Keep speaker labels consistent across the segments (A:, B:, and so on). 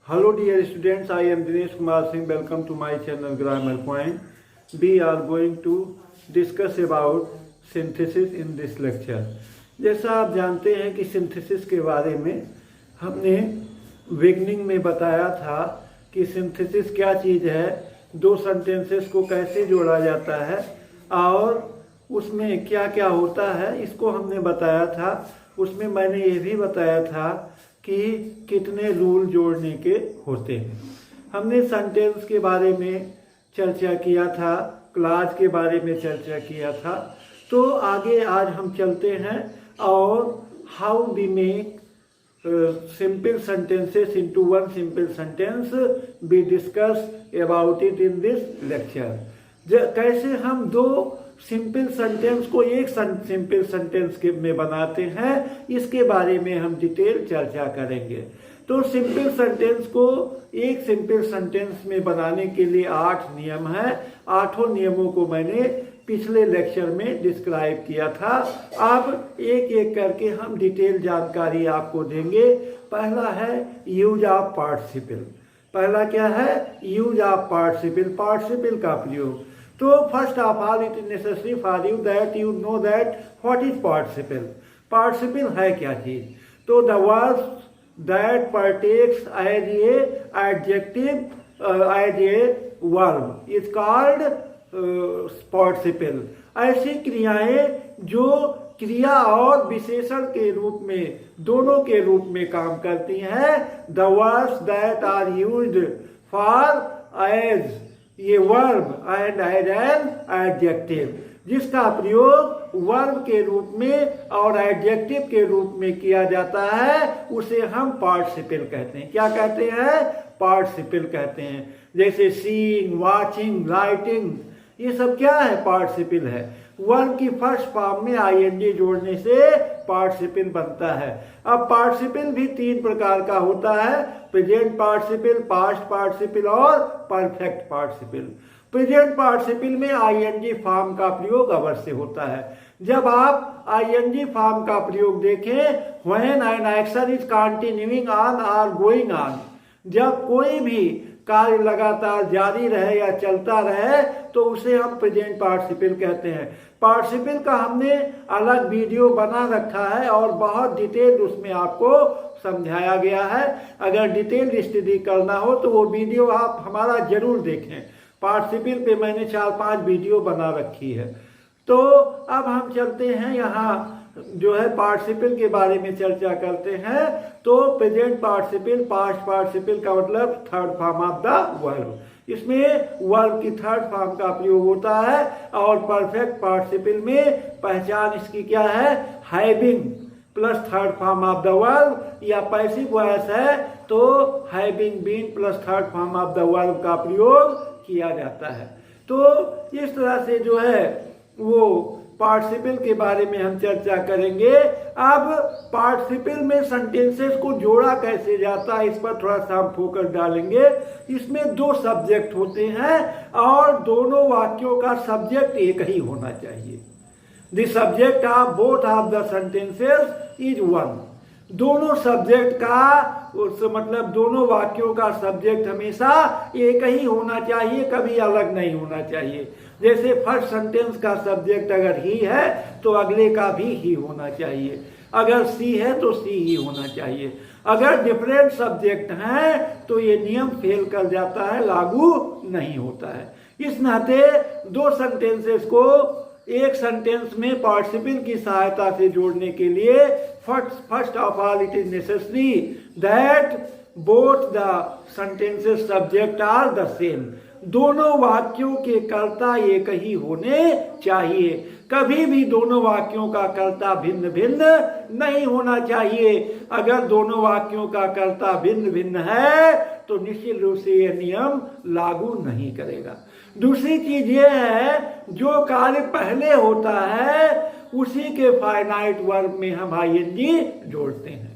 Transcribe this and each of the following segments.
A: Hello dear students, I am Dinesh Kumar Singh. Welcome to my channel Grammar Point. We are going to discuss about synthesis in this lecture. जैसा आप जानते हैं कि synthesis के बारे में हमने बिगनिंग में बताया था कि सिंथेसिस क्या चीज़ है, दो सेंटेंसेस को कैसे जोड़ा जाता है और उसमें क्या क्या होता है, इसको हमने बताया था। उसमें मैंने ये भी बताया था कि कितने रूल जोड़ने के होते हैं। हमने सेंटेंस के बारे में चर्चा किया था, क्लास के बारे में चर्चा किया था। तो आगे आज हम चलते हैं और how we make simple sentences into one simple sentence we discuss about it in this lecture. कैसे हम दो सिंपल सेंटेंस को एक सिंपल सेंटेंस के में बनाते हैं, इसके बारे में हम डिटेल चर्चा करेंगे। तो सिंपल सेंटेंस को एक सिंपल सेंटेंस में बनाने के लिए 8 नियम है। 8 नियमों को मैंने पिछले लेक्चर में डिस्क्राइब किया था। अब एक एक करके हम डिटेल जानकारी आपको देंगे। पहला है यूज ऑफ पार्टिसिपल। पहला क्या है? यूज ऑफ पार्टिसिपल, पार्टिसिपल का प्रयोग। तो first of all it is necessary for you that you know that what is participle. Participle है क्या चीज? तो the verb that partakes as a adjective as a verb is called participle. ऐसी क्रियाएं जो क्रिया और विशेषण के रूप में, दोनों के रूप में काम करती हैं। The verbs that are used for as a verb and as an adjective, जिसका प्रयोग वर्ब के रूप में और एडजेक्टिव के रूप में किया जाता है, उसे हम पार्टिसिपल कहते हैं। क्या कहते हैं? पार्टिसिपल कहते हैं। जैसे सीइंग, वाचिंग, राइटिंग, ये सब क्या है? पार्टिसिपल है। वर्ब की फर्स्ट फॉर्म में आईएनजी जोड़ने से पार्टिसिपल बनता है। अब पार्टिसिपल भी 3 प्रकार का होता है: प्रेजेंट पार्टिसिपल, पास्ट पार्टिसिपल और परफेक्ट पार्टिसिपल। प्रेजेंट पार्टिसिपल में आईएनजी फॉर्म का प्रयोग अवश्य होता है। जब आप आईएनजी फॉर्म का प्रयोग देखें, when an action is continuing on और गोइंग ऑन, जब कोई भी कार्य लगातार जारी रहे या चलता रहे तो उसे हम प्रेजेंट पार्टिसिपल कहते हैं। पार्टिसिपल का हमने अलग वीडियो बना रखा है और बहुत डिटेल उसमें आपको समझाया गया है। अगर डिटेल स्टडी करना हो तो वो वीडियो आप हमारा जरूर देखें। पार्टिसिपल पे मैंने 4-5 वीडियो बना रखी है। तो अब हम चलते हैं, यहाँ जो है पार्टिसिपल के बारे में चर्चा करते हैं। तो प्रेजेंट पार्टिसिपल, पास्ट पार्टिसिपल का मतलब third form of the verb, इसमें वर्ब की थर्ड फॉर्म का प्रयोग होता है। और परफेक्ट पार्टिसिपल में पहचान इसकी क्या है? Having plus third form of the verb, या पैसिव वॉइस है तो having been plus third form of the verb का प्रयोग किया जाता है। तो इस तरह से जो है वो पार्टिसिपल के बारे में हम चर्चा करेंगे। अब पार्टिसिपल में सेंटेंसेस को जोड़ा कैसे जाता है, इस पर थोड़ा सा हम फोकस डालेंगे। इसमें 2 सब्जेक्ट होते हैं और दोनों वाक्यों का सब्जेक्ट एक ही होना चाहिए। The subject of both of the sentences is one. दोनों सब्जेक्ट का मतलब दोनों वाक्यों का सब्जेक्ट हमेशा एक ही होना चाहिए, कभी अलग नहीं होना चाहिए। जैसे फर्स्ट सेंटेंस का सब्जेक्ट अगर ही है तो अगले का भी ही होना चाहिए। अगर सी है तो सी ही होना चाहिए। अगर डिफरेंट सब्जेक्ट हैं तो ये नियम फेल कर जाता है, लागू नहीं होता है। इस नाते 2 सेंटेंसेस को एक सेंटेंस में पार्टिसिपल की सहायता से जोड़ने के लिए first of all it is necessary that both the sentences subject are the same. दोनों वाक्यों के कर्ता एक ही होने चाहिए। कभी भी दोनों वाक्यों का कर्ता भिन्न भिन्न नहीं होना चाहिए। अगर दोनों वाक्यों का कर्ता भिन्न भिन्न है तो निश्चित रूप से यह नियम लागू नहीं करेगा। दूसरी चीज ये है, जो कार्य पहले होता है उसी के फाइनाइट वर्ब में हम आईएनजी जोड़ते हैं।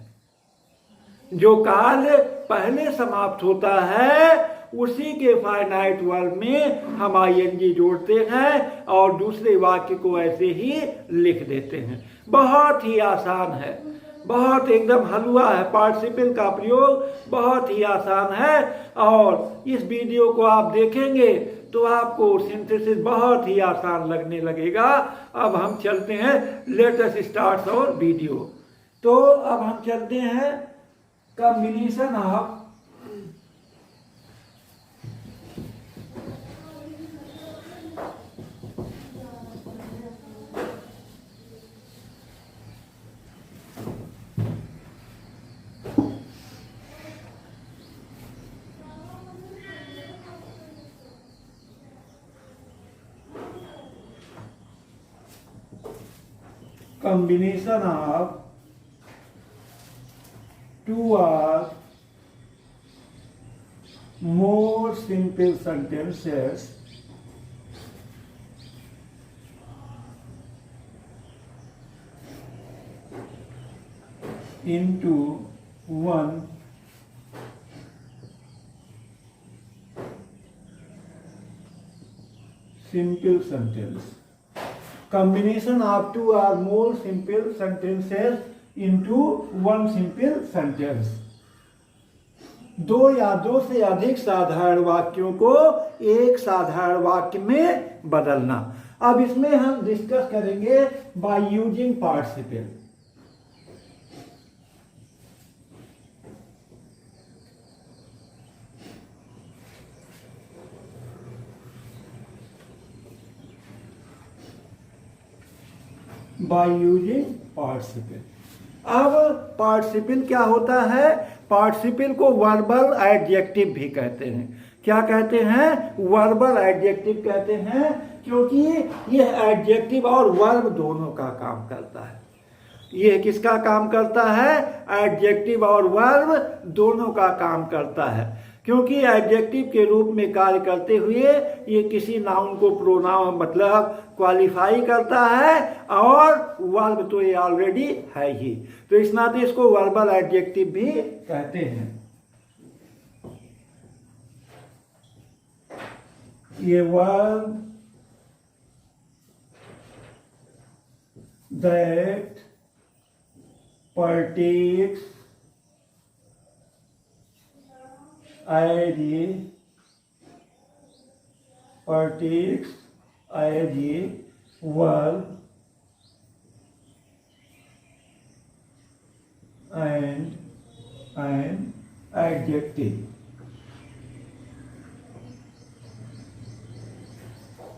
A: जो कार्य पहले समाप्त होता है उसी के फाइनाइट वर्ब में हम आईएनजी जोड़ते हैं और दूसरे वाक्य को ऐसे ही लिख देते हैं। बहुत ही आसान है, बहुत एकदम हलवा है। पार्टिसिपल का प्रयोग बहुत ही आसान है और इस वीडियो को आप देखेंगे तो आपको सिंथेसिस बहुत ही आसान लगने लगेगा। अब हम चलते हैं, let us start our video. तो अब हम चलते हैं combination of combination of two or more simple sentences into one simple sentence. Combination of two or more simple sentences into one simple sentence. दो या दो से अधिक साधारण वाक्यों को एक साधारण वाक्य में बदलना। अब इसमें हम डिस्कस करेंगे by using participle. By using participle. अब पार्टिसिपल क्या होता है? पार्टिसिपल को वर्बल एडजेक्टिव भी कहते हैं। क्या कहते हैं? वर्बल एडजेक्टिव कहते हैं, क्योंकि यह एडजेक्टिव और वर्ब दोनों का काम करता है। यह किसका काम करता है? एडजेक्टिव और वर्ब दोनों का काम करता है, क्योंकि एडजेक्टिव के रूप में कार्य करते हुए ये किसी नाउन को प्रोनाउन मतलब क्वालिफाई करता है, और वर्ब तो ये ऑलरेडी है ही, तो इस नाते इसको वर्बल एडजेक्टिव भी कहते हैं। ये verb that partakes as a verb and an adjective.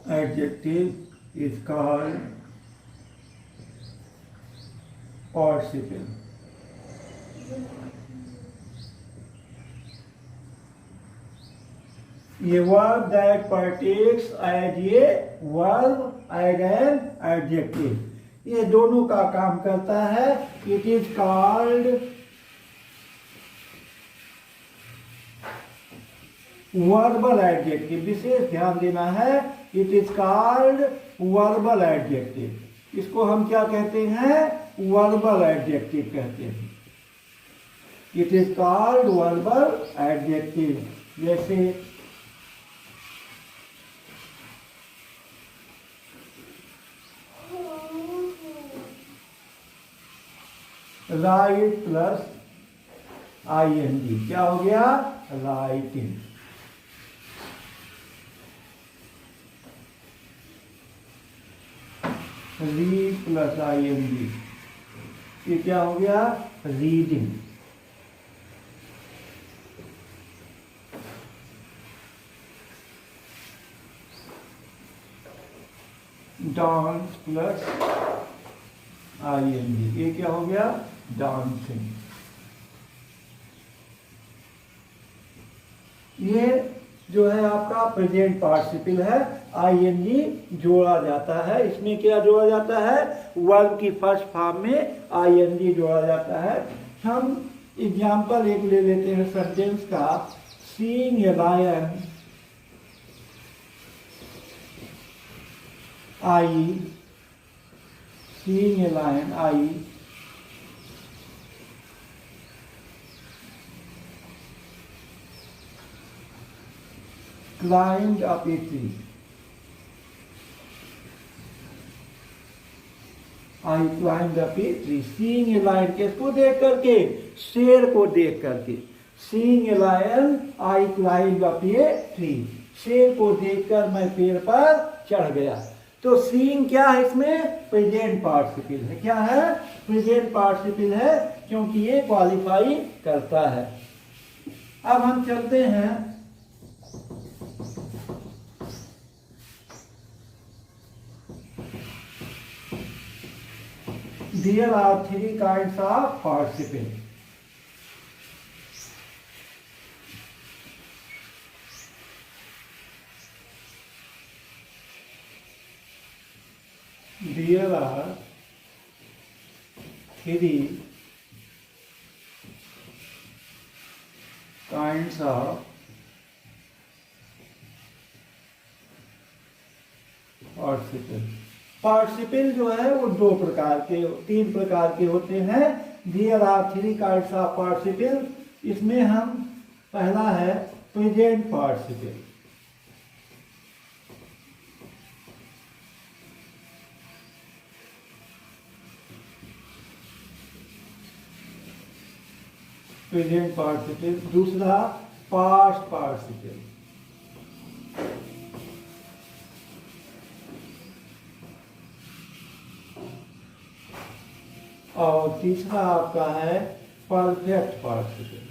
A: Adjective is called participle. ये verb that partakes as a verb and an adjective, ये दोनों का काम करता है। It is called verbal adjective. विशेष ध्यान देना है, it is called verbal adjective. इसको हम क्या कहते हैं? वर्बल एडजेक्टिव कहते हैं। It is called verbal adjective. जैसे राइट प्लस ING क्या हो गया? राइटिंग। रीड प्लस ING ये क्या हो गया? रीडिंग। डांस प्लस ING ये क्या हो गया? डांसिंग। ये जो है आपका प्रेजेंट पार्टिसिपल है, ING जोड़ा जाता है। इसमें क्या जोड़ा जाता है? वर्ब की फर्स्ट फॉर्म में ING जोड़ा जाता है। हम एग्जाम्पल एक ले लेते हैं सेंटेंस का। Seeing a lion, seeing a lion, climbed up a tree. I climb the tree. Seeing a lion, किसको देख करके? शेर को देख करके। Seeing a lion I climb up a tree, शेर को देखकर मैं पेड़ पर चढ़ गया। तो सीइंग क्या है इसमें? प्रेजेंट पार्टिसिपल है। क्या है? प्रेजेंट पार्टिसिपल है, क्योंकि ये क्वालिफाई करता है। अब हम चलते हैं There are three kinds of participle. There are three kinds of participle. Participle जो है वो तीन प्रकार के होते हैं। There are three kinds of participle. इसमें हम पहला है प्रेजेंट पार्टिसिपल। Present participle. दूसरा पास्ट पार्टिसिपल। और तीसरा आपका है परफेक्ट पार्टिसिपल।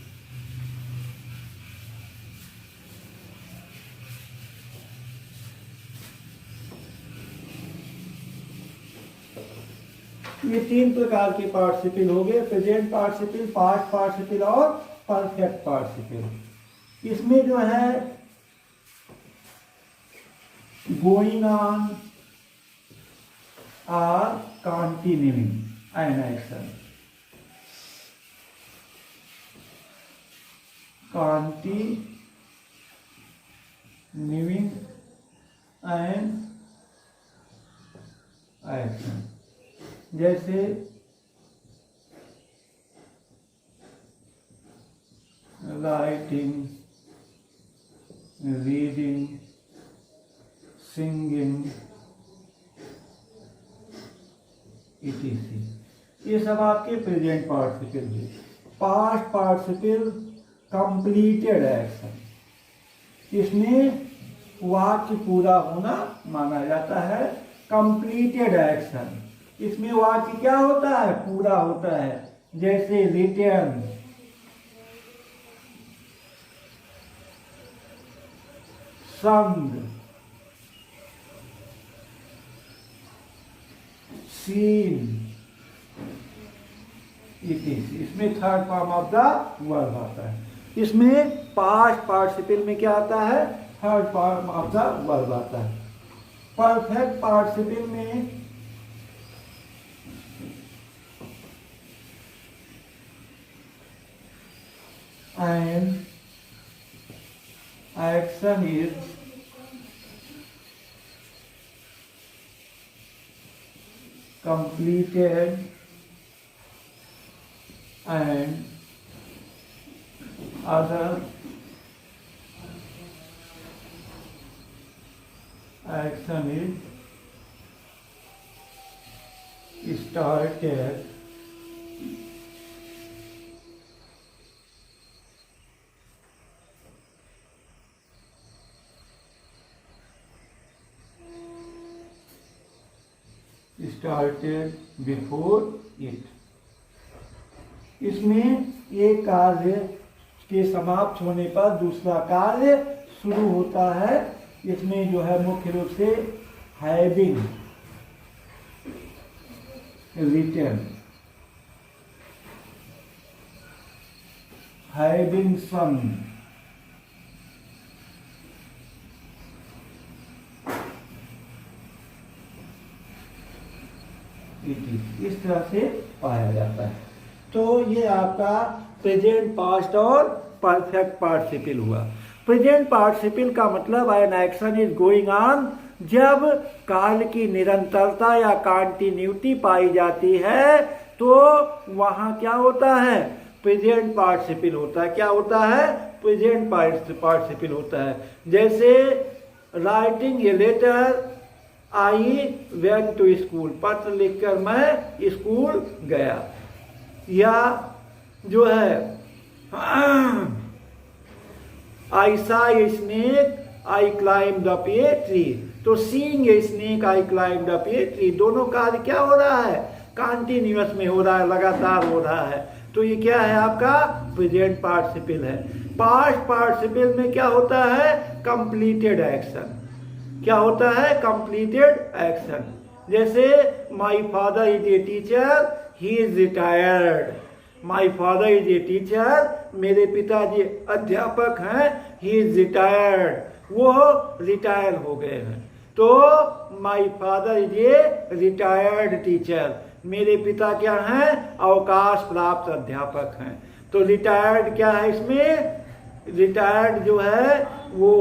A: ये तीन प्रकार के पार्टिसिपल हो गए, प्रेजेंट पार्टिसिपल, पास्ट पार्टिसिपल और परफेक्ट पार्टिसिपल। इसमें जो है going on or continuing an action, continuing an action। जैसे राइटिंग, रीडिंग, सिंगिंग, etc। ये सब आपके प्रेजेंट पार्टिसिपल है। पास्ट पार्टिसिपल कंप्लीटेड एक्शन, इसमें वाक्य पूरा होना माना जाता है। कंप्लीटेड एक्शन, इसमें वाक्य क्या होता है? पूरा होता है। जैसे रिटर्न, संग, सीन, इसमें third form of the verb आता है। इसमें पास्ट पार्टिसिपल में क्या आता है? Third form of the verb आता है। परफेक्ट पार्टिसिपल में an action is completed and other action is started before it. इसमें एक कार्य के समाप्त होने पर दूसरा कार्य शुरू होता है। इसमें जो है मुख्य रूप से हैविंग, रिटर्न, हैविंग सन, इस तरह से पाया जाता है। तो ये आपका प्रेजेंट, पास्ट और परफेक्ट पार्टिसिपल हुआ। प्रेजेंट पार्टिसिपल का मतलब an action is going on, जब कार्य की निरंतरता या कंटिन्यूटी पाई जाती है तो वहां क्या होता है? प्रेजेंट पार्टिसिपल होता है। क्या होता है? प्रेजेंट पार्टिसिपल होता है। जैसे writing a letter I went to school, पत्र लिखकर मैं स्कूल गया। या जो है I saw a snake I climb the पे ट्री, तो seeing a snake I climb the पे ट्री, दोनों कार्य क्या हो रहा है, कंटिन्यूअस में हो रहा है, लगातार हो रहा है। तो ये क्या है, आपका प्रेजेंट पार्टिसिपल है। पास्ट पार्टिसिपल में क्या होता है, कंप्लीटेड एक्शन। क्या होता है, कंप्लीटेड एक्शन। जैसे my father is a teacher, he is retired. My father is a teacher, मेरे पिताजी अध्यापक हैं, ही इज रिटायर्ड, वो रिटायर हो गए हैं। तो my father is a retired teacher, मेरे पिता क्या हैं, अवकाश प्राप्त अध्यापक हैं। तो रिटायर्ड क्या है इसमें, रिटायर्ड जो है वो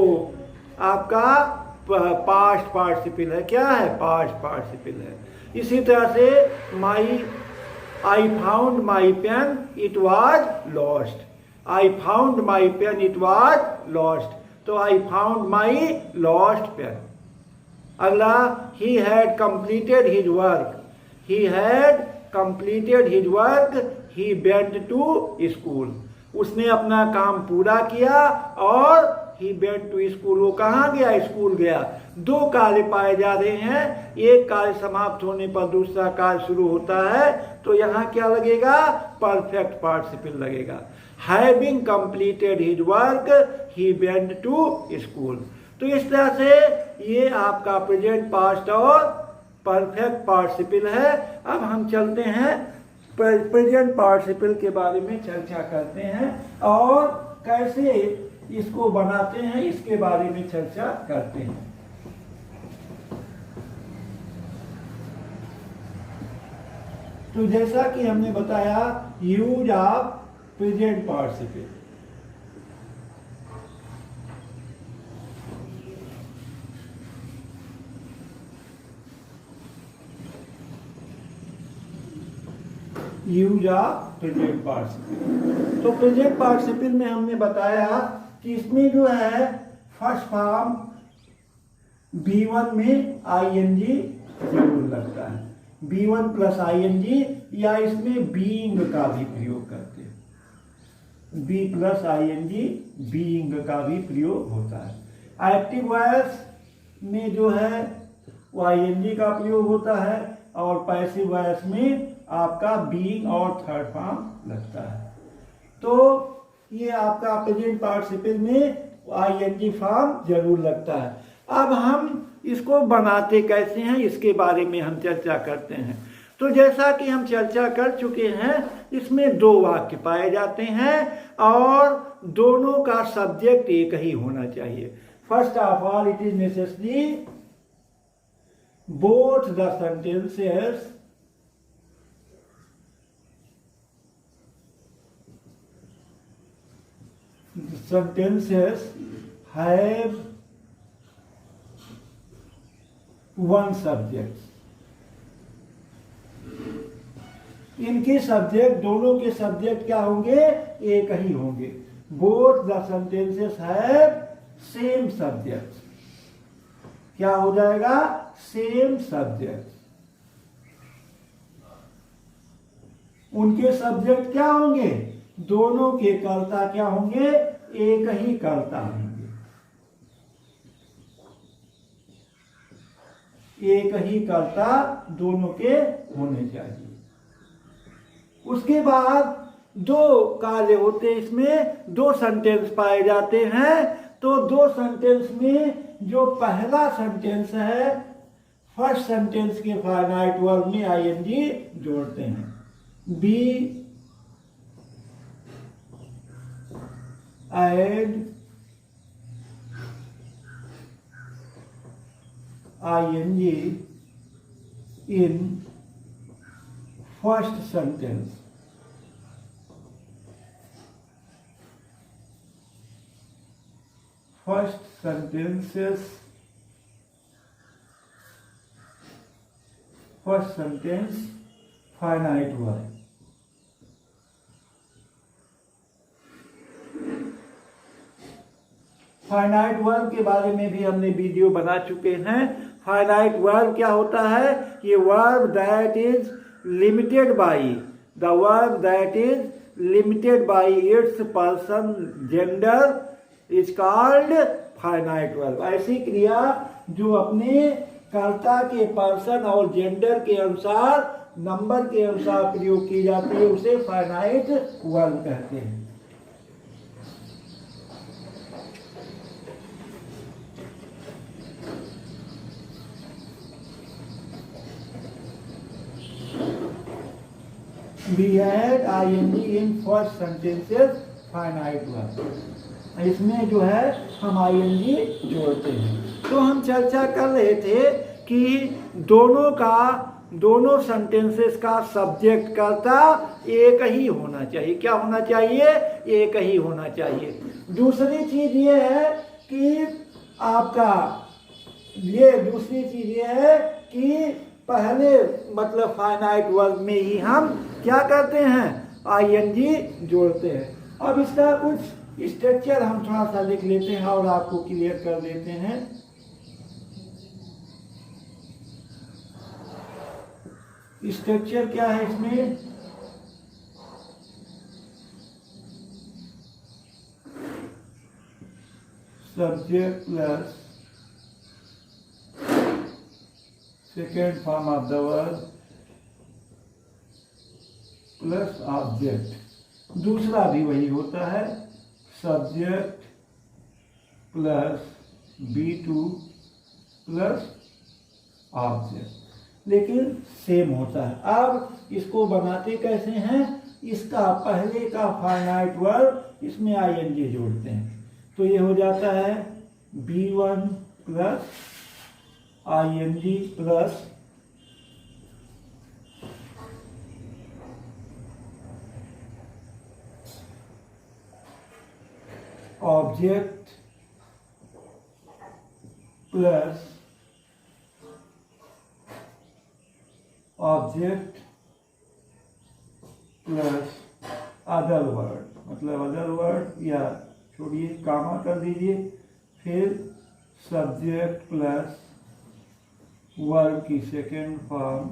A: आपका पास्ट पार्टिसिपल है। क्या है, पास्ट पार्टिसिपल है। इसी तरह से my I found my pen it was lost, I found my pen it was lost, तो I found my lost pen. अगला, he had completed his work, he had completed his work, he went to school, उसने अपना काम पूरा किया और he went to school, वो कहाँ गया, स्कूल गया। दो कार्य पाए जा रहे हैं, एक कार्य समाप्त होने पर दूसरा कार्य शुरू होता है, तो यहाँ क्या लगेगा, परफेक्ट पार्टिसिपल लगेगा। Having completed his work he went to school. तो इस तरह से ये आपका प्रेजेंट पास्ट और परफेक्ट पार्टिसिपल है। अब हम चलते हैं प्रेजेंट पार्टिसिपल के बारे में चर्चा करते हैं और कैसे इसको बनाते हैं, इसके बारे में चर्चा करते हैं। तो जैसा कि हमने बताया, use of present participle. Use of present participle. तो प्रेजेंट पार्टिसिपल में हमने बताया कि इसमें जो है फर्स्ट फॉर्म B1 में ING जरूर लगता है, B1 प्लस ING, या इसमें बीइंग का भी प्रयोग करते हैं, B प्लस ING बीइंग का भी प्रयोग होता है। एक्टिव वॉइस में जो है वो ING का प्रयोग होता है और पैसिव वॉइस में आपका बीइंग और थर्ड फॉर्म लगता है। तो ये आपका प्रेजेंट पार्टिसिपल में ING फॉर्म जरूर लगता है। अब हम इसको बनाते कैसे हैं, इसके बारे में हम चर्चा करते हैं। तो जैसा कि हम चर्चा कर चुके हैं, इसमें दो वाक्य पाए जाते हैं और दोनों का सब्जेक्ट एक ही होना चाहिए। First of all, it is necessary both the sentences have one subject। इनके सब्जेक्ट, दोनों के सब्जेक्ट क्या होंगे, एक ही होंगे। Both the sentences have same subject। क्या हो जाएगा, सेम सब्जेक्ट। उनके सब्जेक्ट क्या होंगे, दोनों के कर्ता क्या होंगे, एक ही कर्ता होंगे, एक ही कर्ता दोनों के होने चाहिए। उसके बाद दो कार्य होते हैं, इसमें दो सेंटेंस पाए जाते हैं। तो दो सेंटेंस में जो पहला सेंटेंस है, फर्स्ट सेंटेंस के फाइनाइट वर्ब में ING जोड़ते हैं। B add ING in first sentence। First sentences, first sentence finite verb। Finite verb के बारे में भी हमने वीडियो बना चुके हैं। फाइनाइट वर्ब क्या होता है? ये verb that is limited by the verb that is limited by its person gender is called finite verb. ऐसी क्रिया जो अपने कर्ता के पर्सन और जेंडर के अनुसार, नंबर के अनुसार प्रयोग की जाती है, उसे फाइनाइट वर्ब कहते हैं। We add ing in first sentences finite verb। इसमें जो है हम ing जोड़ते हैं। तो हम चर्चा कर रहे थे कि दोनों सेंटेंसेस का सब्जेक्ट कर्ता एक ही होना चाहिए। क्या होना चाहिए? एक ही होना चाहिए। दूसरी चीज ये है कि दूसरी चीज ये है कि पहले मतलब फाइनाइट वर्ब में ही हम क्या करते हैं? आईएनजी जोड़ते हैं। अब इसका कुछ स्ट्रक्चर हम थोड़ा सा लिख लेते हैं और आपको क्लियर कर देते हैं। स्ट्रक्चर क्या है इसमें? Subject plus second form of the verb plus object. दूसरा भी वही होता है, subject plus B2 plus object, लेकिन सेम होता है। अब इसको बनाते कैसे हैं? इसका पहले का फाइनाइट वर्ब इसमें आईएनजी जोड़ते हैं, तो ये हो जाता है B1 plus ING plus object plus object plus other word, मतलब अदर वर्ड या छोड़िए कामा कर दीजिए, फिर सब्जेक्ट प्लस वर्ब की सेकेंड फॉर्म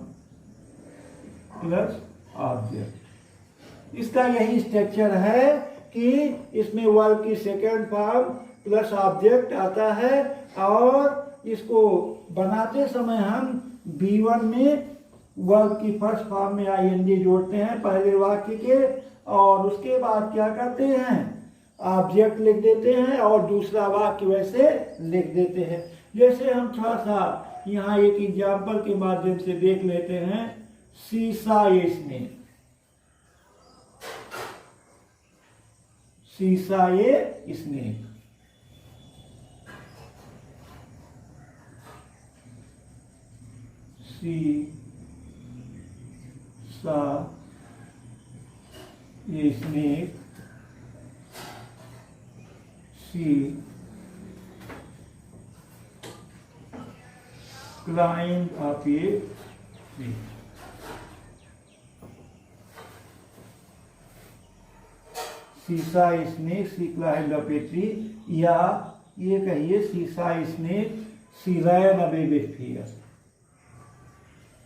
A: प्लस ऑब्जेक्ट। इसका यही स्ट्रक्चर है कि इसमें वर्ब की सेकेंड फॉर्म प्लस ऑब्जेक्ट आता है, और इसको बनाते समय हम B1 में वर्ब की फर्स्ट फॉर्म में आईएनजी जोड़ते हैं पहले वाक्य के, और उसके बाद क्या करते हैं? ऑब्जेक्ट लिख देते हैं और दूसरा वाक्य वैसे लिख देते हैं। जैसे हम थोड़ा सा यहाँ एक एग्जाम्पल के माध्यम से देख लेते हैं। शीशा इसने, शीशा इसने, snake, she climb up a tree. She saw snake she climb up a tree, या ये कहिए she saw snake she ran away with fear,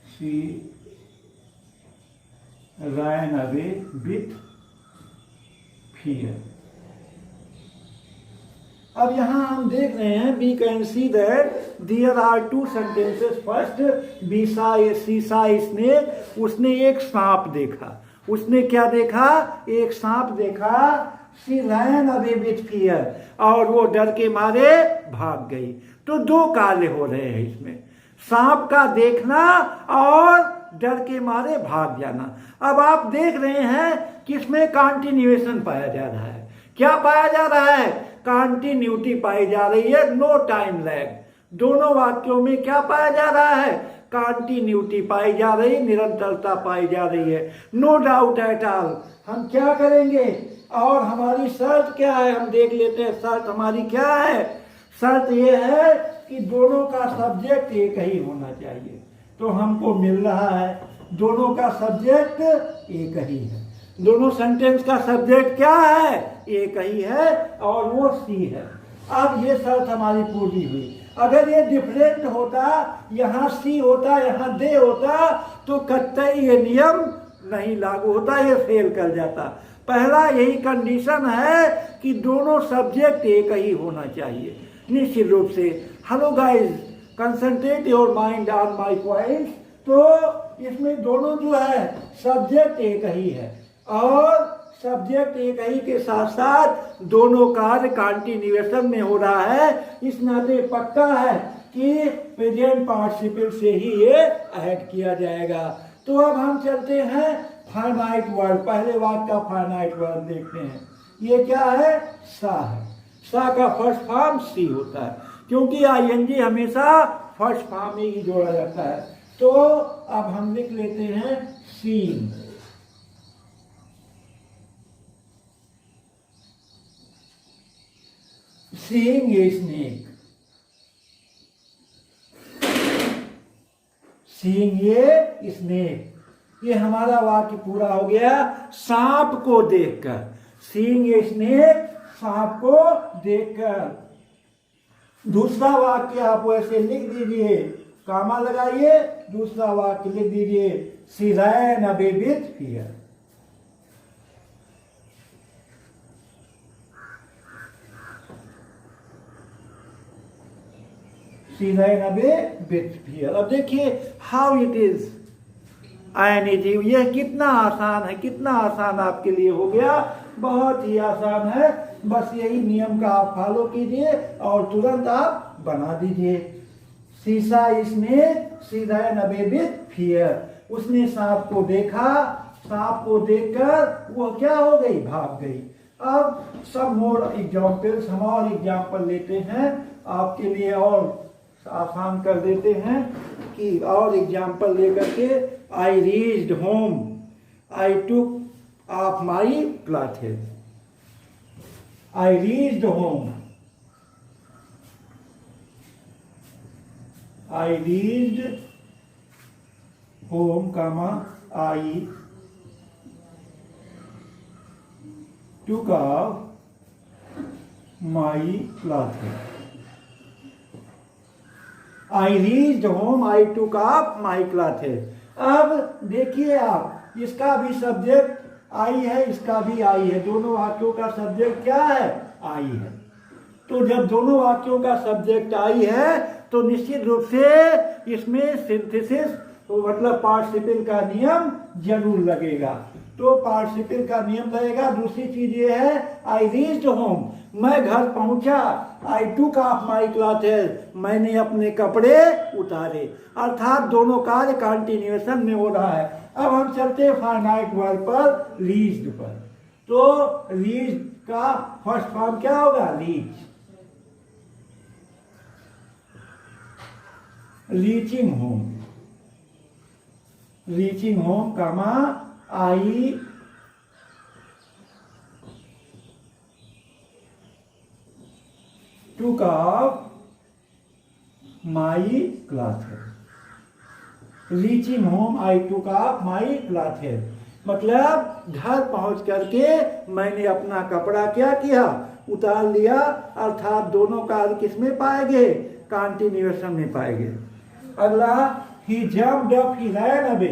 A: she ran away with fear। अब यहां हम देख रहे हैं, we can see that there are two sentences। first, शीशा स्नेक, उसने एक सांप देखा। उसने क्या देखा? एक सांप देखा। she ran away with fear, और वो डर के मारे भाग गई। तो दो कार्य हो रहे हैं इसमें, सांप का देखना और डर के मारे भाग जाना। अब आप देख रहे हैं कि इसमें कॉन्टिन्यूएशन पाया जा रहा है। क्या पाया जा रहा है? कॉन्टिन्यूटी पाई जा रही है, नो टाइम लैग। दोनों वाक्यों में क्या पाया जा रहा है? कॉन्टिन्यूटी पाई जा रही, निरंतरता पाई जा रही है, नो डाउट एट ऑल। हम क्या करेंगे? और हमारी शर्त क्या है? हम देख लेते हैं शर्त हमारी क्या है। शर्त यह है कि दोनों का सब्जेक्ट एक ही होना चाहिए। तो हमको मिल रहा है दोनों का सब्जेक्ट एक ही है। दोनों सेंटेंस का सब्जेक्ट क्या है? एक ही है, और वो सी है। अब ये शर्त हमारी पूरी हुई। अगर ये डिफरेंट होता, यहाँ सी होता, यहाँ दे होता, तो कतई ये नियम नहीं लागू होता, ये फेल कर जाता। पहला यही कंडीशन है कि दोनों सब्जेक्ट एक ही होना चाहिए निश्चित रूप से। Hello guys, concentrate your mind on my point. तो इसमें दोनों जो है सब्जेक्ट एक ही है, और सब्जेक्ट एक ही के साथ साथ दोनों कार्य कंटिन्यूएशन में हो रहा है। इस नाते पक्का है कि प्रेजेंट पार्टिसिपल से ही ये ऐड किया जाएगा। तो अब हम चलते हैं फाइनाइट वर्ड। पहले वाक्य का फाइनाइट वर्ड देखते हैं। ये क्या है? सा है। सा का फर्स्ट फॉर्म सी होता है, क्योंकि आईएनजी हमेशा फर्स्ट फॉर्म में ही जोड़ा जाता है। तो अब हम लिख लेते हैं seen. Seeing a snake, seeing a snake, ये हमारा वाक्य पूरा हो गया। सांप को देखकर, सीइंग ए स्नेक, सांप को देखकर। दूसरा वाक्य आप वैसे लिख दीजिए, कामा लगाइए, दूसरा वाक्य लिख दीजिए, she ran away with fear. She ran away with fear. अब देखिए हाउ इट इज आईएनजी। यह कितना आसान है, कितना आसान आपके लिए हो गया, बहुत ही आसान है। बस यही नियम का आप फॉलो कीजिए और तुरंत आप बना दीजिए। शीशा इसने she ran away with fear. उसने सांप को देखा, सांप को देखकर वो क्या हो गई? भाग गई। अब सब मोर एग्जाम्पल्स, हम और एग्जाम्पल लेते हैं आपके लिए और आसान कर देते हैं कि और एग्जाम्पल लेकर के I reached home, I took off my clothes. I reached home, I reached home comma I took off my clothes. I reached home, I took off my clothes. अब देखिए आप, इसका भी सब्जेक्ट आई है, इसका भी आई है। दोनों वाक्यों का सब्जेक्ट क्या है? आई है। तो जब दोनों वाक्यों का सब्जेक्ट आई है तो निश्चित रूप से इसमें सिंथेसिस, तो मतलब पार्टिसिपल का नियम जरूर लगेगा। तो पार्टिसिपल का नियम लगेगा। दूसरी चीज ये है, आई रीच्ड होम, मैं घर पहुंचा। आई टुक ऑफ माई क्लॉथेस, मैंने अपने कपड़े उतारे। अर्थात दोनों कार्य कंटिन्यूएशन में हो रहा है। अब हम चलते हैं फाइनाइट वर्ड पर, रीच्ड पर। तो रीच्ड का फर्स्ट फॉर्म क्या होगा? Reach. Reaching home, reaching home comma I took off my clothes. Reaching home, I took off my clothes, मतलब घर पहुंच करके मैंने अपना कपड़ा क्या किया? उतार लिया। अर्थात दोनों कार्य किसमें पाएंगे? कंटिन्यूएशन में पाएंगे। अगला, he jumped up, he ran away.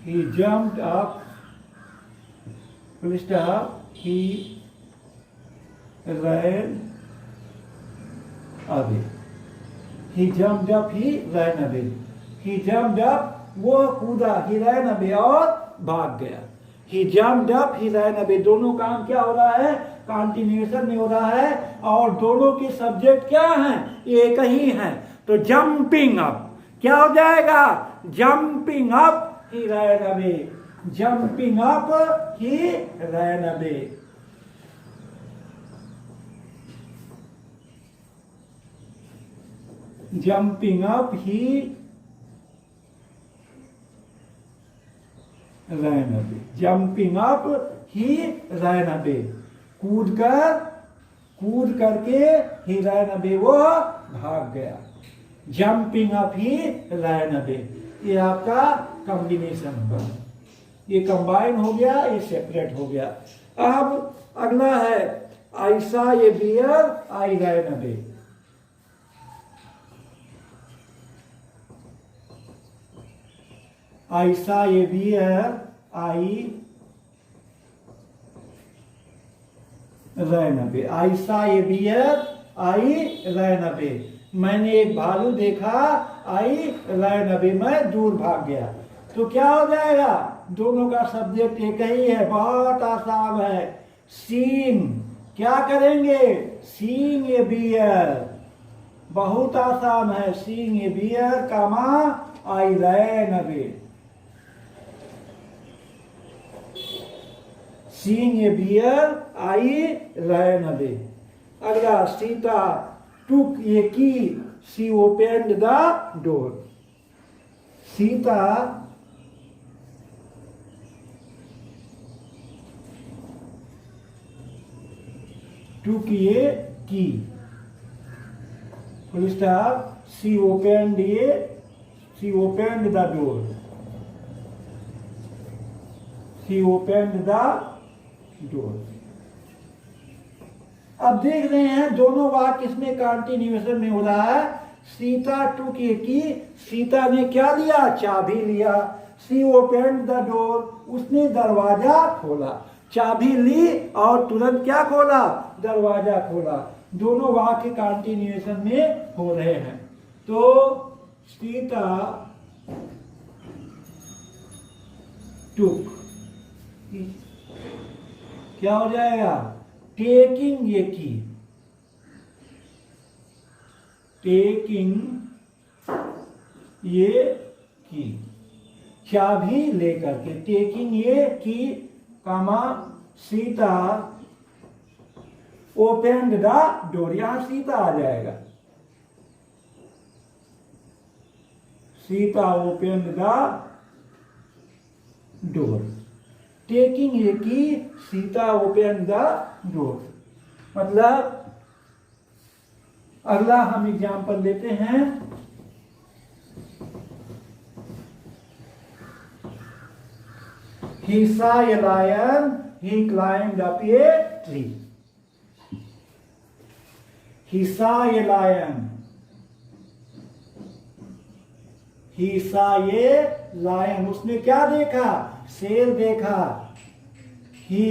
A: He jumped up, full stop, he ran away. He jumped up, he ran away. He jumped up, वो कूदा, he ran away, और भाग गया। He jumped up, he ran away, दोनों काम क्या हो रहा है? कंटिन्यूएशन में हो रहा है, और दोनों के सब्जेक्ट क्या हैं? एक ही हैं। तो जंपिंग अप क्या हो जाएगा? Jumping up, he ran away. Jumping up, he ran away. Jumping up, he ran away. Jumping up, he ran away. कूदकर कूद करके ही रैन अवे, वो भाग गया। Jumping up he ran away, ये आपका कॉम्बिनेशन होगा। ये कंबाइन हो गया, ये सेपरेट हो गया। अब अगला है I saw a bear I ran away. I saw a bear I ran away. I saw a bear I ran away, मैंने एक भालू देखा, आई रैन अवे, मैं दूर भाग गया। तो क्या हो जाएगा, दोनों का सब्जेक्ट एक ही है, बहुत आसान है। सीइंग, क्या करेंगे, सीइंग ए बियर, बहुत आसान है। Seeing a bear comma I ran away. Seeing a bear, I ran away. अगला, Sita took a key, she opened the door. Sita took a key, full stop, she opened the door. She opened the door. अब देख रहे हैं दोनों वाक्य इसमें continuation में हो रहा है। सीता टू की, सीता ने क्या लिया, चाबी लिया। सी ओपेंड द डोर, उसने दरवाजा खोला। चाबी ली और तुरंत क्या खोला, दरवाजा खोला। दोनों वाक्य कंटिन्यूएशन में हो रहे हैं। तो सीता टुक, क्या हो जाएगा, टेकिंग ये की, टेकिंग ये की, चाबी लेकर के, taking a key comma Sita opened the door, यहां सीता आ जाएगा। Sita opened the door, taking a key, Sita open the door. मतलब अगला हम एग्जाम्पल लेते हैं। He saw a lion, he climbed up a tree. He saw a lion, he saw a lion, उसने क्या देखा, शेर देखा। He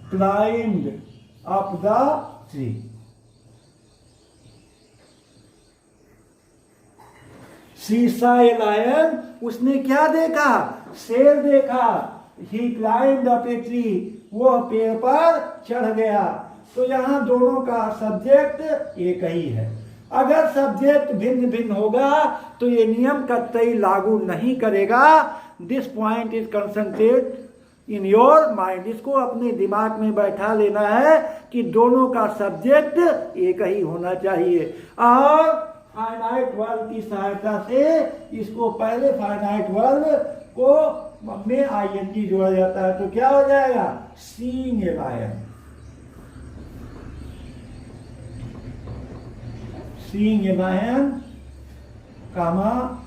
A: climbed up the tree. She saw a lion, उसने क्या देखा, शेर देखा। He climbed up a tree, वह पेड़ पर चढ़ गया। तो यहां दोनों का सब्जेक्ट एक ही है। अगर सब्जेक्ट भिन्न भिन्न होगा तो ये नियम कतई लागू नहीं करेगा। This point is concentrate in your mind, इसको अपने दिमाग में बैठा लेना है कि दोनों का सब्जेक्ट एक ही होना चाहिए। और फाइनाइट वर्ब की सहायता से इसको पहले फाइनाइट वर्ब को में आईएनजी जोड़ा जाता है। तो क्या हो जाएगा, seeing a lion, seeing a lion, comma,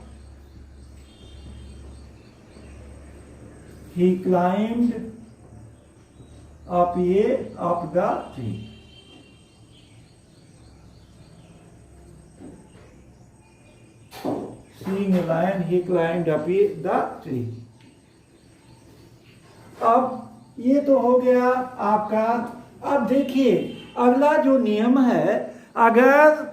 A: he climbed up the tree. Seeing a lion, he climbed up the tree. अब ये तो हो गया आपका। अब देखिए अगला जो नियम है, अगर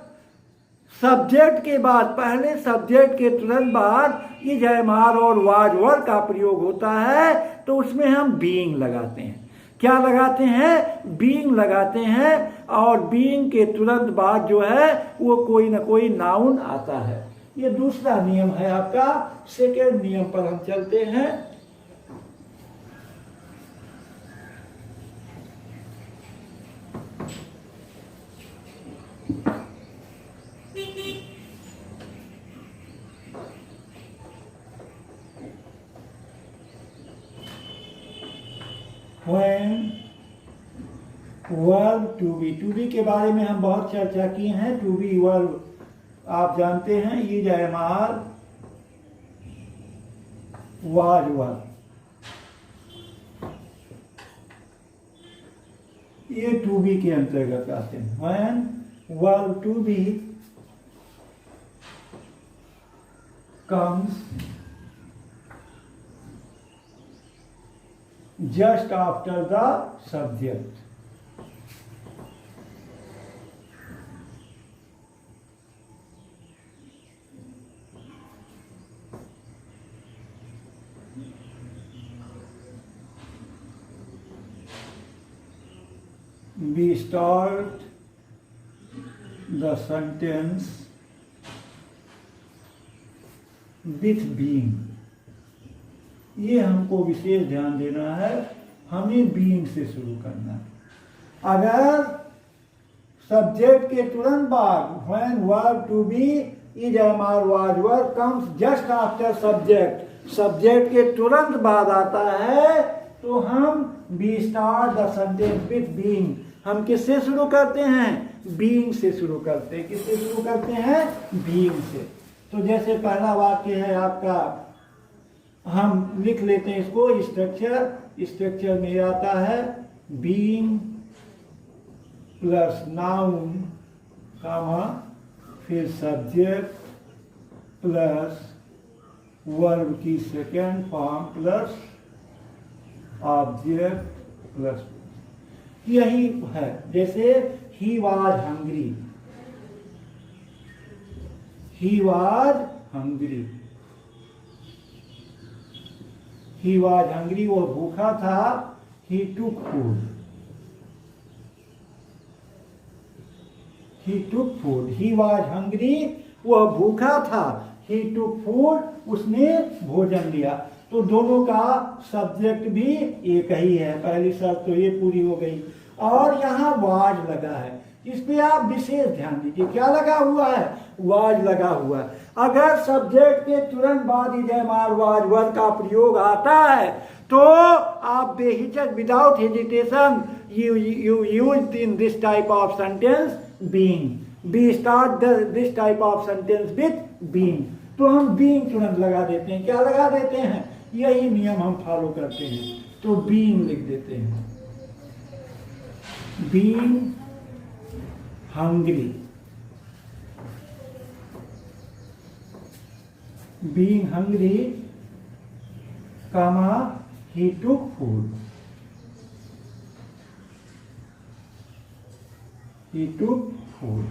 A: सब्जेक्ट के बाद, पहले सब्जेक्ट के तुरंत बाद इज एम आर और वाज वर का प्रयोग होता है तो उसमें हम बीइंग लगाते हैं। क्या लगाते हैं, बीइंग लगाते हैं। और बीइंग के तुरंत बाद जो है वो कोई ना कोई नाउन आता है। ये दूसरा नियम है आपका। सेकेंड नियम पर हम चलते हैं। When वर्ब टू बी के बारे में हम बहुत चर्चा किए हैं। टू बी वर्ब आप जानते हैं, is am are was verb, ये टू बी के अंतर्गत आते हैं। When verb to be comes just after the subject. We start the sentence with being। ये हमको विशेष ध्यान देना है, हमें being से शुरू करना है। अगर सब्जेक्ट के तुरंत बाद when verb to be is am are was were comes just after subject, subject के तुरंत बाद आता है तो हम we start the sentence with being। हम किससे शुरू करते हैं? being से शुरू करते हैं। किससे शुरू करते हैं? being से। तो जैसे पहला वाक्य है आपका, हम लिख लेते हैं इसको स्ट्रक्चर में आता है बीइंग प्लस नाउन कामा फिर सब्जेक्ट प्लस वर्ब की second form plus object plus, यही है। जैसे he was hungry, He was hungry। He was hungry, वो भूखा था। He took food। He took food। He was hungry, वह भूखा था। He took food, उसने भोजन लिया। तो दोनों का सब्जेक्ट भी एक ही है। पहली शर्त तो ये पूरी हो गई। और यहाँ was लगा है, इस पे आप विशेष ध्यान दीजिए। क्या लगा हुआ है? वाज लगा हुआ है। अगर सब्जेक्ट के तुरंत बाद is am are was were का प्रयोग आता है तो आप बेहिचक without hesitation you use in this type of sentence being. We start this type of sentence with being. तो हम बीइंग तुरंत लगा देते हैं। क्या लगा देते हैं? यही नियम हम फॉलो करते हैं। तो बीइंग लिख देते हैं, being hungry। Being hungry, comma, he took food। He took food।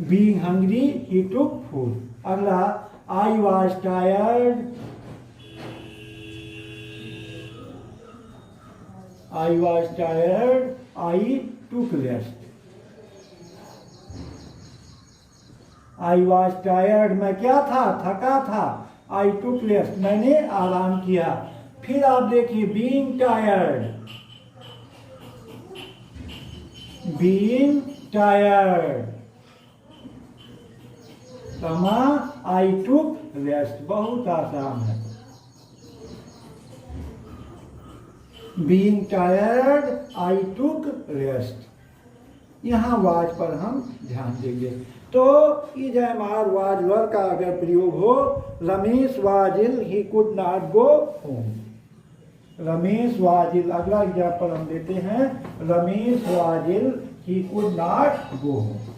A: Being hungry, he took food। अगला, I was tired। I was tired, I took rest। I was tired, मैं क्या था? थका था। I took rest, मैंने आराम किया। फिर आप देखिए being tired, being tired, कमा I took rest। बहुत आसान है। Being tired, I took rest। यहाँ वाज पर हम ध्यान देंगे। तो is am are was were का अगर प्रयोग हो, Ramesh was ill, he could not go home. Ramesh was ill, अगला एग्जाम्पल हम देते हैं, Ramesh was ill, he could not go home.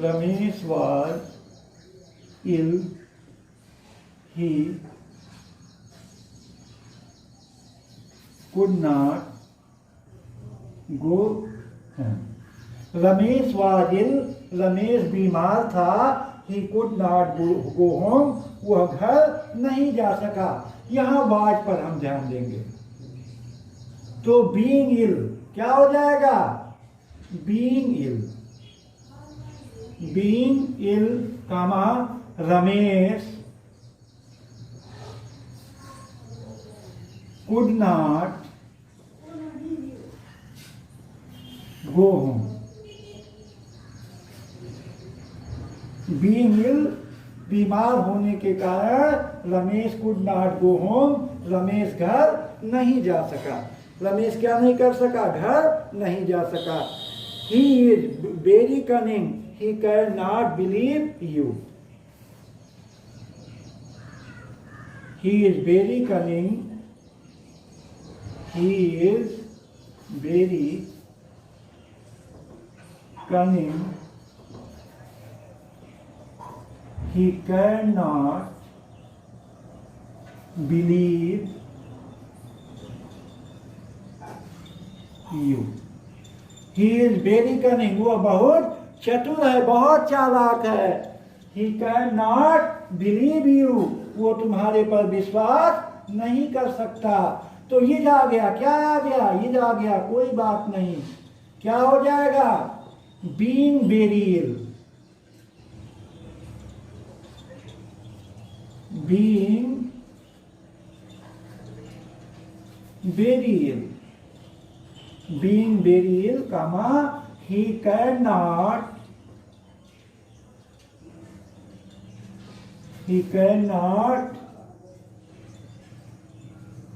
A: Ramesh was ill, he could not go home। Ramesh was ill, Ramesh बीमार था। he could not go home, वह घर नहीं जा सका। यहाँ was पर हम ध्यान देंगे। तो being ill क्या हो जाएगा? being ill, being ill, comma Ramesh could not go home। Being ill, बीमार होने के कारण Ramesh could not go home, Ramesh घर नहीं जा सका। रमेश क्या नहीं कर सका? घर नहीं जा सका। He is very cunning, he can not believe you. He is very cunning, he is very cunning, he cannot believe you. He is very cunning, वो बहुत चतुर है, बहुत चालाक है। He cannot believe you, वो तुम्हारे पर विश्वास नहीं कर सकता। तो ये आ गया, क्या आ गया? ये आ गया, कोई बात नहीं। क्या हो जाएगा? being very ill, being very ill, being very ill, comma, he cannot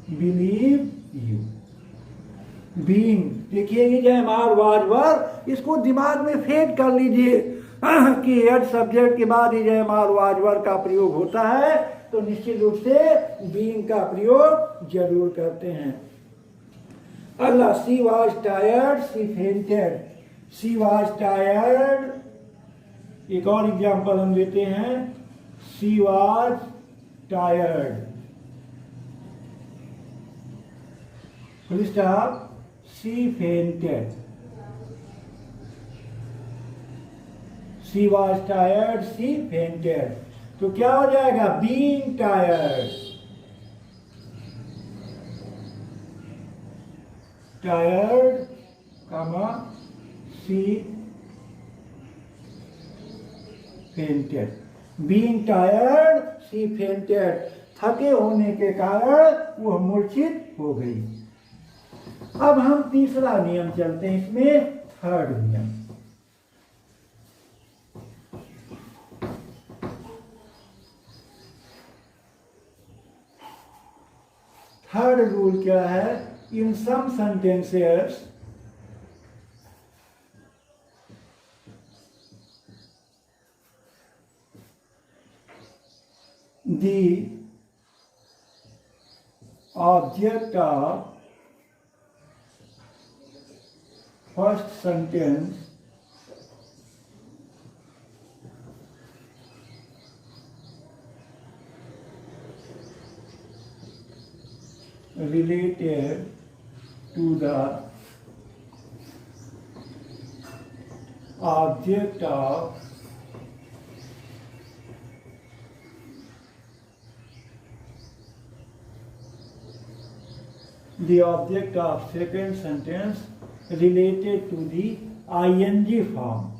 A: believe you. Being, देखिए ये जयमाल वाजवर, इसको दिमाग में फेड कर लीजिए कि एड सब्जेक्ट के बाद ये जयमाल वाजवर का प्रयोग होता है तो निश्चित रूप से बीइंग का प्रयोग जरूर करते हैं। अगला, she was tired, she fainted. She was tired, एक और एग्जाम्पल हम लेते हैं। She was tired, full stop, she fainted. She was tired, she fainted. तो क्या हो जाएगा? being tired, tired, comma, she fainted. being tired, she fainted. थके होने के कारण वो मूर्छित हो गई। अब हम तीसरा नियम चलते हैं, इसमें थर्ड नियम। थर्ड रूल क्या है? In some sentences the object of first sentence related to the object of second sentence related to the ing form.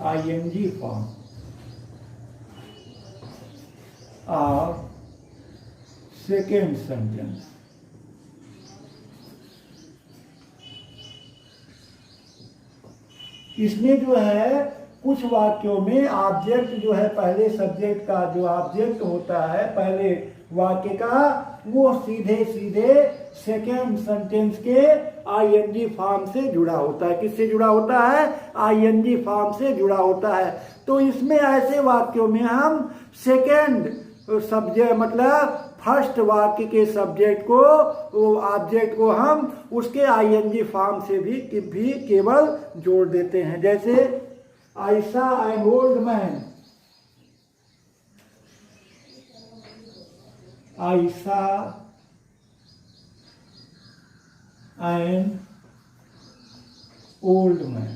A: ing form of second sentence. इसमें जो है कुछ वाक्यों में ऑब्जेक्ट जो है पहले सब्जेक्ट का जो ऑब्जेक्ट होता है पहले वाक्य का वो सीधे सीधे सेकेंड सेंटेंस के आईएनजी फॉर्म से जुड़ा होता है। किससे जुड़ा होता है? आईएनजी फॉर्म से जुड़ा होता है। तो इसमें ऐसे वाक्यों में हम सेकेंड सब्जेक्ट मतलब फर्स्ट वाक्य के सब्जेक्ट को ऑब्जेक्ट को हम उसके आईएनजी फॉर्म से भी केवल जोड़ देते हैं। जैसे I saw an old man, I saw an old man.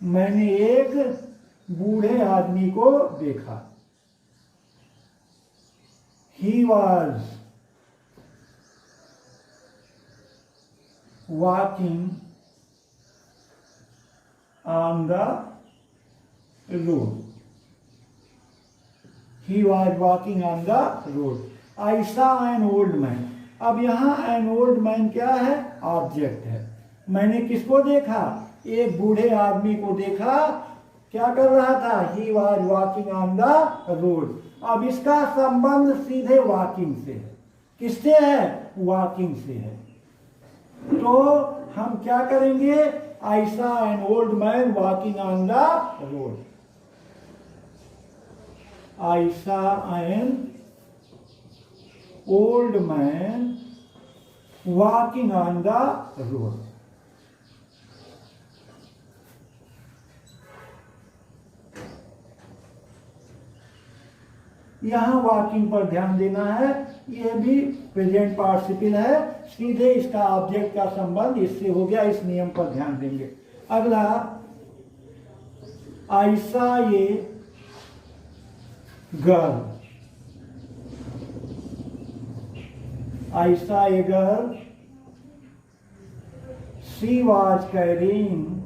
A: मैंने एक बूढ़े आदमी को देखा। He was walking on the road. He was walking on the road. I saw an old man. अब यहाँ an old man क्या है? ऑब्जेक्ट है। मैंने किसको देखा? एक बूढ़े आदमी को देखा, क्या कर रहा था? He was walking on the road. अब इसका संबंध सीधे वॉकिंग से है। किससे है? वॉकिंग से है। तो हम क्या करेंगे? I saw an old man walking on the road. I saw an old man walking on the road. यहां वॉकिंग पर ध्यान देना है। यह भी प्रेजेंट पार्टिसिपल है, सीधे इसका ऑब्जेक्ट का संबंध इससे हो गया। इस नियम पर ध्यान देंगे। अगला, आई saw a girl. I saw a girl, she was carrying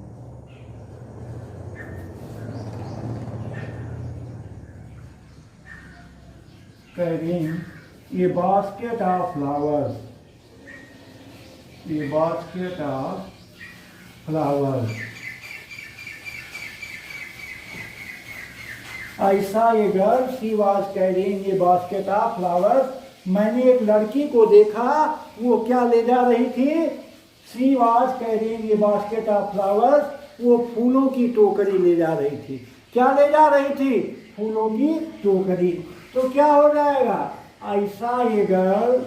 A: a basket of flowers. A basket of flowers. I saw a girl, she was carrying a basket of flowers. मैंने एक लड़की को देखा, वो क्या ले जा रही थी? She was carrying a basket of flowers. वो फूलों की टोकरी ले जा रही थी। क्या ले जा रही थी? फूलों की टोकरी। तो क्या हो जाएगा? आई saw a girl,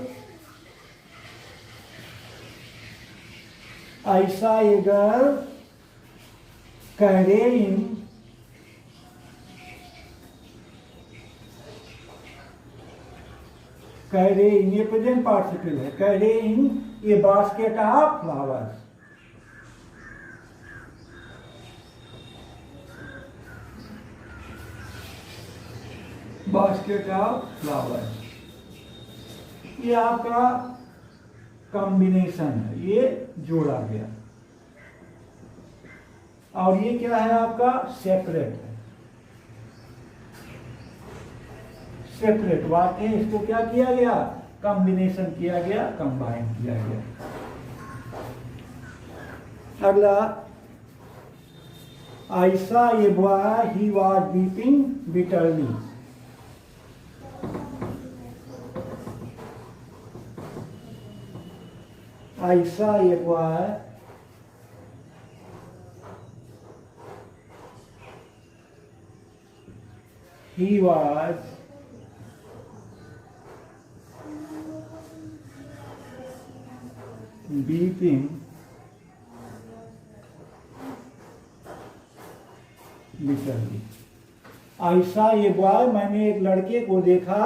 A: I saw a girl carrying ये प्रेजेंट पार्टिसिपल है। Carrying a basket of flowers. Basket of flowers, ये आपका कॉम्बिनेशन है, ये जोड़ा गया। और ये क्या है? आपका सेपरेट है। सेपरेट वाक्य है, इसको क्या किया गया? कॉम्बिनेशन किया गया, कंबाइन किया गया। अगला, आई saw a boy, he was weeping bitterly. I saw a boy, he was weeping bitterly. I saw a boy, मैंने एक लड़के को देखा,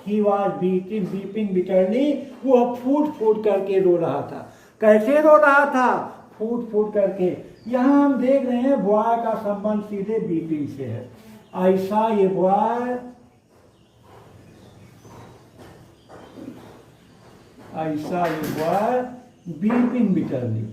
A: he was weeping bitterly, वो फूट फूट करके रो रहा था। कैसे रो रहा था? फूट फूट करके। यहाँ हम देख रहे हैं बॉय का संबंध सीधे बीपिंग से है। I saw a boy, I saw a boy beeping bitterly.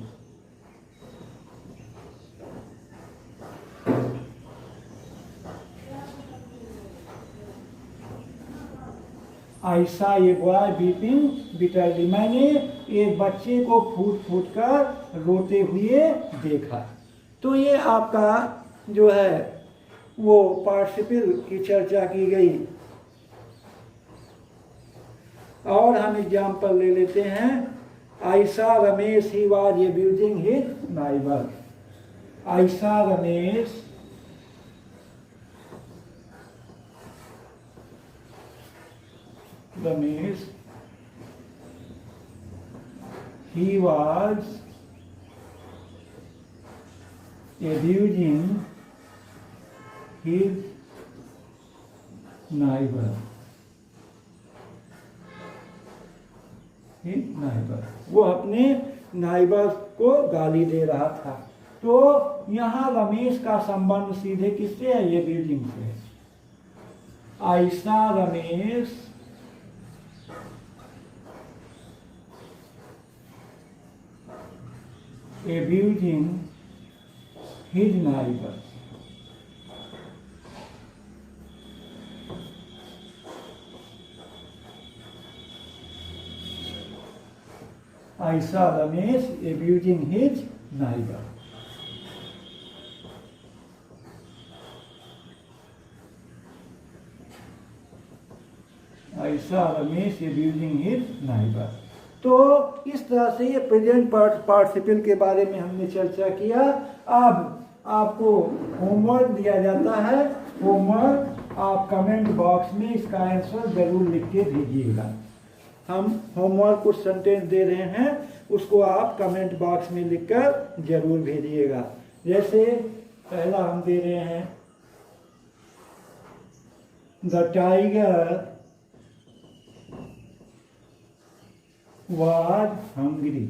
A: I saw a boy weeping bitterly, मैंने एक बच्चे को फूट फूट कर रोते हुए देखा। तो ये आपका जो है वो पार्टिसिपल की चर्चा की गई। और हम एग्जाम्पल ले लेते हैं। I saw Ramesh, he was abusing his neighbour. I saw Ramesh, Ramesh, he was abusing his neighbor. वो अपने नाइबर को गाली दे रहा था। तो यहाँ रमेश का संबंध सीधे किससे है? ये बिल्डिंग से। I saw Ramesh abusing his neighbor. I saw Ramesh abusing his neighbor. I saw Ramesh abusing his neighbor. तो इस तरह से ये प्रेजेंट पार्टिसिपल के बारे में हमने चर्चा किया। अब आपको होमवर्क दिया जाता है। होमवर्क आप कमेंट बॉक्स में इसका आंसर जरूर लिख के भेजिएगा। हम होमवर्क कुछ सेंटेंस दे रहे हैं, उसको आप कमेंट बॉक्स में लिखकर जरूर भेजिएगा। जैसे पहला हम दे रहे हैं, the tiger was hungry.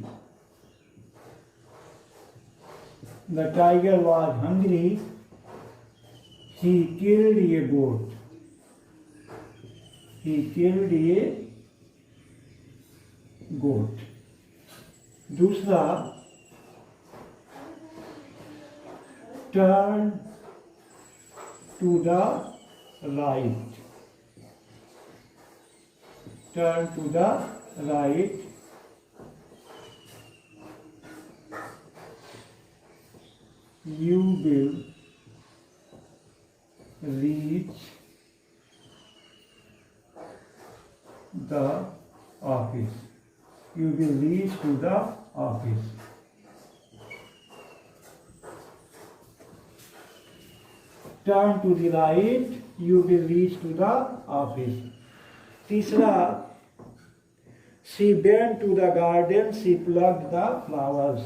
A: The tiger was hungry. He killed a goat. He killed a goat. दूसरा, turn to the right. Turn to the right. You will reach the office. You will reach to the office. Turn to the right. You will reach to the office. तीसरा, she went to the garden. She plucked the flowers.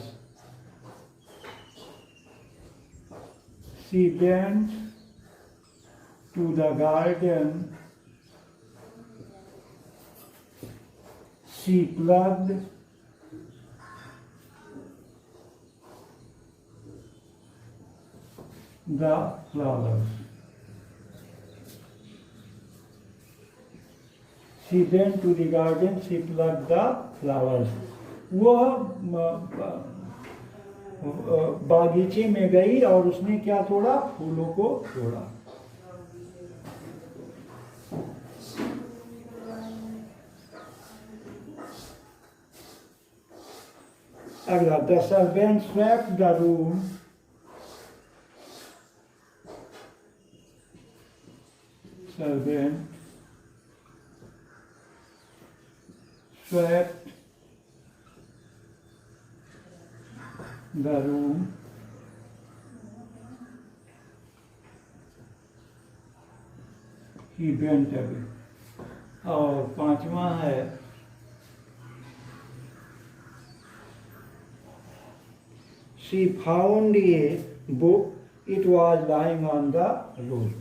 A: She went to the garden. She plucked the flowers. She went to the garden. She plucked the flowers. वह बागीचे में गई और उसने क्या तोड़ा? फूलों को तोड़ा। अगला, the servant swept the room. Servant swept the room. He went away. और पांचवा है, she found a book. It was lying on the road.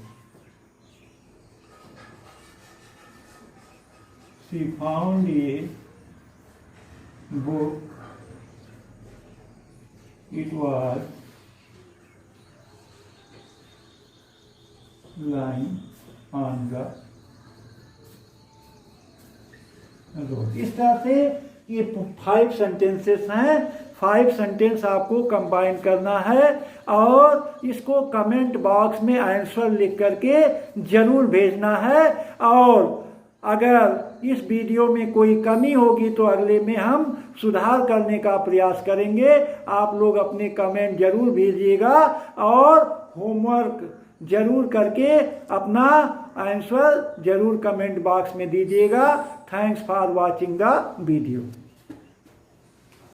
A: She found a book. It was lying on the road. इस तरह से ये 5 sentences हैं। 5 sentence आपको combine करना है और इसको कमेंट बॉक्स में आंसर लिख करके जरूर भेजना है। और अगर इस वीडियो में कोई कमी होगी तो अगले में हम सुधार करने का प्रयास करेंगे। आप लोग अपने कमेंट जरूर भेजिएगा और होमवर्क जरूर करके अपना आंसर जरूर कमेंट बॉक्स में दीजिएगा। Thanks for watching the video.